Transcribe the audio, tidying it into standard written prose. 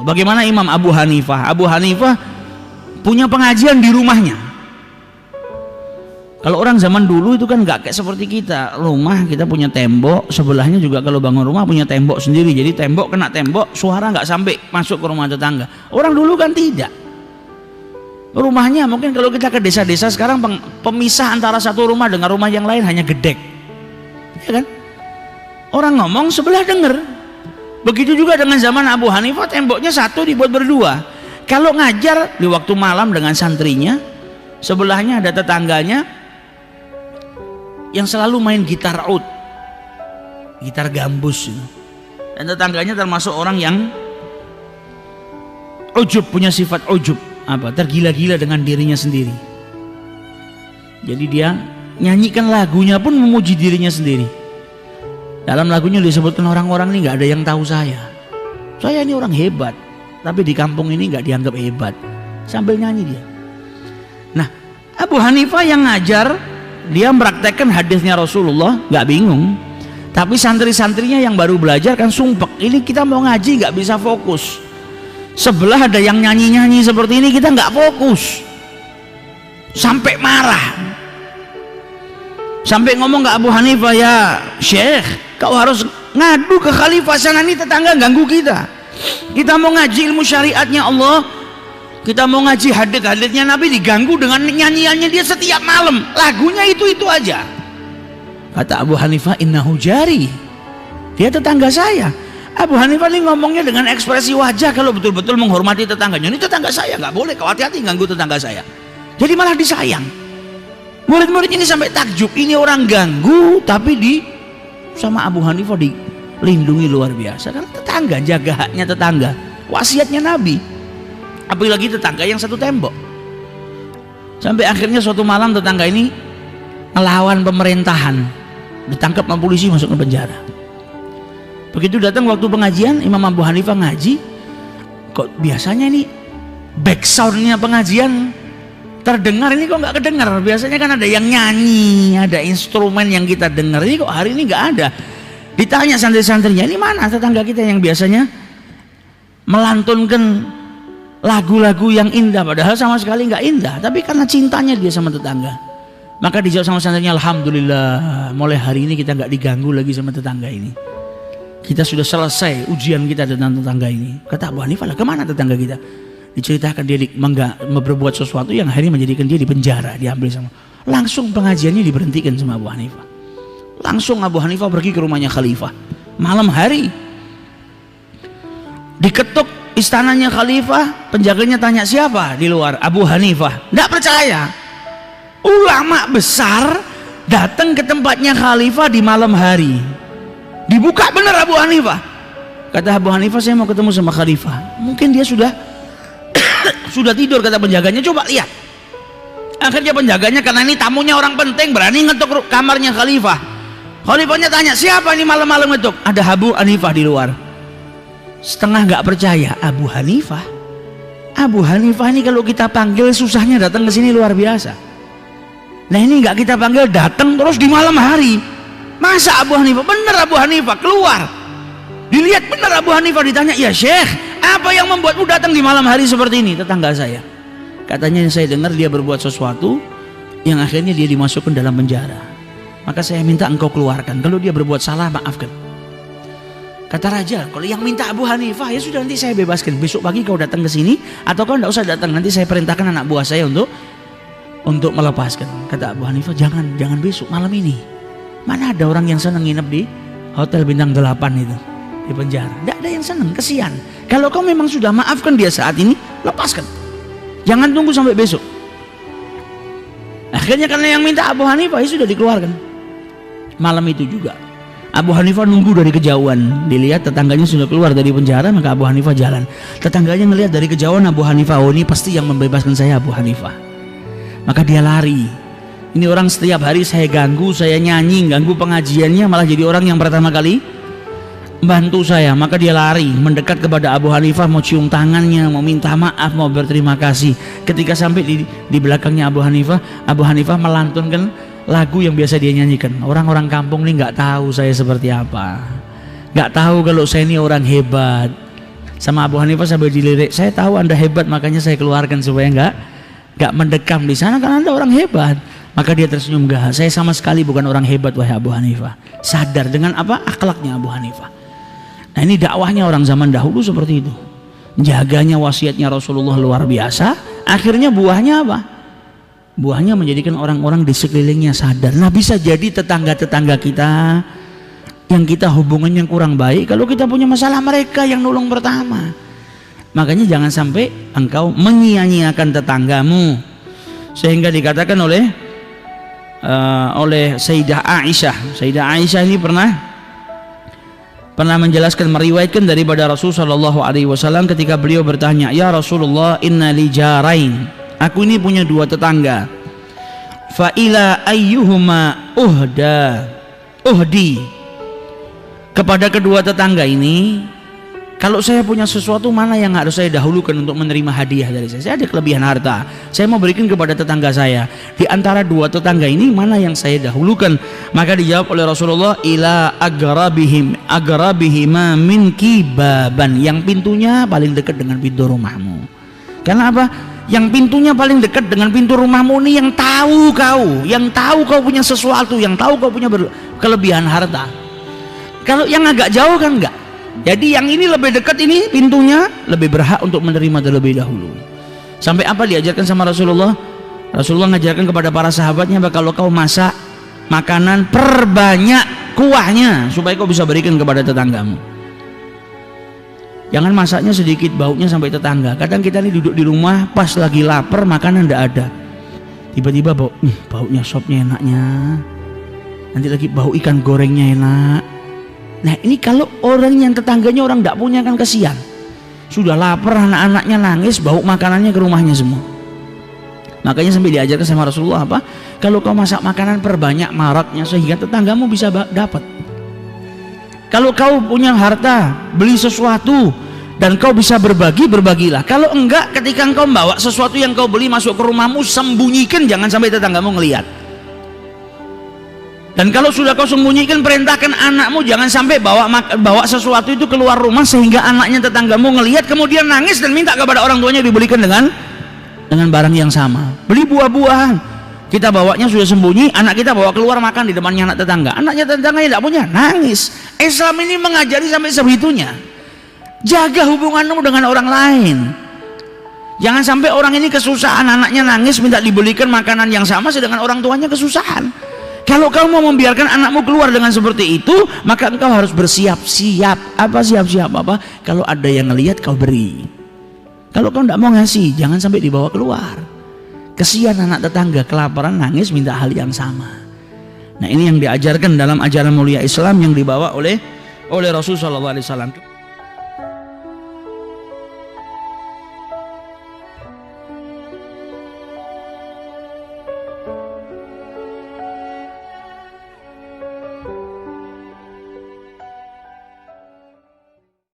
Bagaimana Imam Abu Hanifah? Abu Hanifah punya pengajian di rumahnya. Kalau orang zaman dulu itu kan nggak kayak seperti kita. Rumah kita punya tembok, sebelahnya juga kalau bangun rumah punya tembok sendiri. Jadi tembok kena tembok, suara nggak sampai masuk ke rumah tetangga. Orang dulu kan tidak. Rumahnya mungkin kalau kita ke desa-desa sekarang pemisah antara satu rumah dengan rumah yang lain hanya gedek. Ya kan? Orang ngomong sebelah denger. Begitu juga dengan zaman Abu Hanifah, temboknya satu dibuat berdua. Kalau ngajar di waktu malam dengan santrinya, sebelahnya ada tetangganya yang selalu main gitar oud, gitar gambus, dan tetangganya termasuk orang yang ujub, punya sifat ujub, tergila-gila dengan dirinya sendiri. Jadi dia nyanyikan lagunya pun memuji dirinya sendiri. Dalam lagunya disebutkan orang-orang ini nggak ada yang tahu saya ini orang hebat, tapi di kampung ini nggak dianggap hebat, sambil nyanyi dia. Nah, Abu Hanifah yang ngajar, dia mempraktekkan hadisnya Rasulullah, nggak bingung. Tapi santri-santrinya yang baru belajar kan sumpek, ini kita mau ngaji nggak bisa fokus. Sebelah ada yang nyanyi-nyanyi seperti ini, kita nggak fokus. Sampai marah, sampai ngomong ke Abu Hanifah, ya Syekh, kau harus ngadu ke khalifah sana, nih tetangga ganggu kita. Kita mau ngaji ilmu syariatnya Allah, kita mau ngaji hadits-haditsnya Nabi, diganggu dengan nyanyiannya dia setiap malam, lagunya itu aja. Kata Abu Hanifah, innahu jari, dia tetangga saya. Abu Hanifah ini ngomongnya dengan ekspresi wajah kalau betul-betul menghormati tetangganya. Ini tetangga saya, nggak boleh, kau hati-hati ganggu tetangga saya. Jadi malah disayang. Murid-murid ini sampai takjub, ini orang ganggu tapi sama Abu Hanifah dilindungi luar biasa. Karena tetangga, jaga haknya tetangga, wasiatnya Nabi. Apalagi tetangga yang satu tembok. Sampai akhirnya suatu malam tetangga ini melawan pemerintahan, ditangkap sama polisi, masuk ke penjara. Begitu datang waktu pengajian, Imam Abu Hanifah ngaji, kok biasanya ini back soundnya pengajian terdengar, ini kok nggak kedengar. Biasanya kan ada yang nyanyi, ada instrumen yang kita dengar, ini kok hari ini nggak ada. Ditanya santri-santrinya, ini mana tetangga kita yang biasanya melantunkan lagu-lagu yang indah, padahal sama sekali nggak indah, tapi karena cintanya dia sama tetangga. Maka dijawab sama santrinya, alhamdulillah, mulai hari ini kita nggak diganggu lagi sama tetangga ini. Kita sudah selesai ujian kita tentang tetangga ini. Kata Abu Hanifah, lah kemana tetangga kita? Diceritakan dia berbuat sesuatu yang akhirnya menjadikan dia di penjara, diambil sama. Langsung pengajiannya diberhentikan sama Abu Hanifah. Langsung Abu Hanifah pergi ke rumahnya khalifah. Malam hari diketuk istananya khalifah, penjaganya tanya siapa di luar? Abu Hanifah. Tidak percaya. Ulama besar datang ke tempatnya khalifah di malam hari. Dibuka benar Abu Hanifah. Kata Abu Hanifah, saya mau ketemu sama khalifah. Mungkin dia sudah tidur, kata penjaganya. Coba lihat. Akhirnya penjaganya, karena ini tamunya orang penting, berani ngetuk kamarnya khalifah. Khalifahnya tanya, siapa ini malam-malam ngetuk? Ada Abu Hanifah di luar. Setengah nggak percaya. Abu Hanifah ini kalau kita panggil susahnya datang ke sini luar biasa. Nah ini nggak kita panggil, datang terus di malam hari. Masa Abu Hanifah? Bener Abu Hanifah keluar. Dilihat bener Abu Hanifah, ditanya, ya Syekh, apa yang membuatmu datang di malam hari seperti ini? Tetangga saya. Katanya yang saya dengar dia berbuat sesuatu yang akhirnya dia dimasukkan dalam penjara. Maka saya minta engkau keluarkan. Kalau dia berbuat salah, maafkan. Kata raja, kalau yang minta Abu Hanifah, ya sudah, nanti saya bebaskan. Besok pagi kau datang ke sini, atau kau tidak usah datang. Nanti saya perintahkan anak buah saya untuk melepaskan. Kata Abu Hanifah, jangan besok, malam ini. Mana ada orang yang senang nginep di hotel bintang 8 itu, di penjara? Tidak ada yang senang, kesian. Kalau kau memang sudah maafkan dia saat ini, lepaskan. Jangan tunggu sampai besok. Akhirnya karena yang minta Abu Hanifah, ya sudah dikeluarkan. Malam itu juga Abu Hanifah nunggu dari kejauhan. Dilihat tetangganya sudah keluar dari penjara, maka Abu Hanifah jalan. Tetangganya melihat dari kejauhan Abu Hanifah, oh ini pasti yang membebaskan saya, Abu Hanifah. Maka dia lari. Ini orang setiap hari saya ganggu, saya nyanyi, ganggu pengajiannya, malah jadi orang yang pertama kali bantu saya. Maka dia lari mendekat kepada Abu Hanifah, mau cium tangannya, mau minta maaf, mau berterima kasih. Ketika sampai di belakangnya Abu Hanifah melantunkan lagu yang biasa dia nyanyikan. Orang-orang kampung ini nggak tahu saya seperti apa, nggak tahu kalau saya ini orang hebat. Sama Abu Hanifah sampai dilirik, saya tahu Anda hebat makanya saya keluarkan supaya enggak mendekam di sana karena Anda orang hebat. Maka dia tersenyum, enggak, saya sama sekali bukan orang hebat wahai Abu Hanifah. Sadar dengan apa? Akhlaknya Abu Hanifah. Nah ini dakwahnya orang zaman dahulu seperti itu. Jaganya wasiatnya Rasulullah luar biasa. Akhirnya buahnya apa? Buahnya menjadikan orang-orang di sekelilingnya sadar. Nah bisa jadi tetangga-tetangga kita yang kita hubungannya kurang baik, kalau kita punya masalah mereka yang nolong pertama. Makanya jangan sampai engkau menyia-nyiakan tetanggamu. Sehingga dikatakan oleh Sayyidah Aisyah. Sayyidah Aisyah ini pernah menjelaskan, meriwayatkan daripada Rasul sallallahu alaihi wasallam ketika beliau bertanya, "Ya Rasulullah, inna li jarain." Aku ini punya dua tetangga. Fa ila ayyuhuma uhdi. Kepada kedua tetangga ini, kalau saya punya sesuatu, mana yang harus saya dahulukan untuk menerima hadiah dari saya? Saya ada kelebihan harta, saya mau berikan kepada tetangga saya. Di antara dua tetangga ini, mana yang saya dahulukan? Maka dijawab oleh Rasulullah, ila agrabihima minki baban, yang pintunya paling dekat dengan pintu rumahmu. Karena apa? Yang pintunya paling dekat dengan pintu rumahmu ini yang tahu kau punya sesuatu, yang tahu kau punya kelebihan harta. Kalau yang agak jauh kan enggak. Jadi yang ini lebih dekat, ini pintunya lebih berhak untuk menerima terlebih dahulu. Sampai apa diajarkan sama Rasulullah? Rasulullah mengajarkan kepada para sahabatnya, kalau kau masak makanan, perbanyak kuahnya supaya kau bisa berikan kepada tetanggamu. Jangan masaknya sedikit, baunya sampai tetangga. Kadang kita ini duduk di rumah, pas lagi lapar, makanan enggak ada. Tiba-tiba baunya sopnya enaknya. Nanti lagi bau ikan gorengnya enak. Nah ini kalau orang yang tetangganya orang tidak punya kan kesian. Sudah lapar, anak-anaknya nangis, bau makanannya ke rumahnya semua. Makanya sampai diajarkan sama Rasulullah apa? Kalau kau masak makanan, perbanyak maraknya sehingga tetanggamu bisa dapat. Kalau kau punya harta, beli sesuatu dan kau bisa berbagi, berbagilah. Kalau enggak, ketika engkau membawa sesuatu yang kau beli masuk ke rumahmu, sembunyikan, jangan sampai tetanggamu ngelihat. Dan kalau sudah kau sembunyikan, perintahkan anakmu jangan sampai bawa sesuatu itu keluar rumah sehingga anaknya tetanggamu ngelihat kemudian nangis dan minta kepada orang tuanya dibelikan dengan barang yang sama. Beli buah-buahan, kita bawanya sudah sembunyi, anak kita bawa keluar makan di depannya anak tetangga. Anaknya tetangganya tidak punya, nangis. Islam ini mengajari sampai sebegitunya. Jaga hubunganmu dengan orang lain. Jangan sampai orang ini kesusahan, anaknya nangis minta dibelikan makanan yang sama sedangkan orang tuanya kesusahan. Kalau kau mau membiarkan anakmu keluar dengan seperti itu, maka engkau harus bersiap-siap. Apa siap-siap apa? Kalau ada yang ngelihat kau beri. Kalau kau tidak mau ngasih, jangan sampai dibawa keluar. Kesian anak tetangga kelaparan nangis minta hal yang sama. Nah ini yang diajarkan dalam ajaran mulia Islam yang dibawa oleh Rasulullah SAW.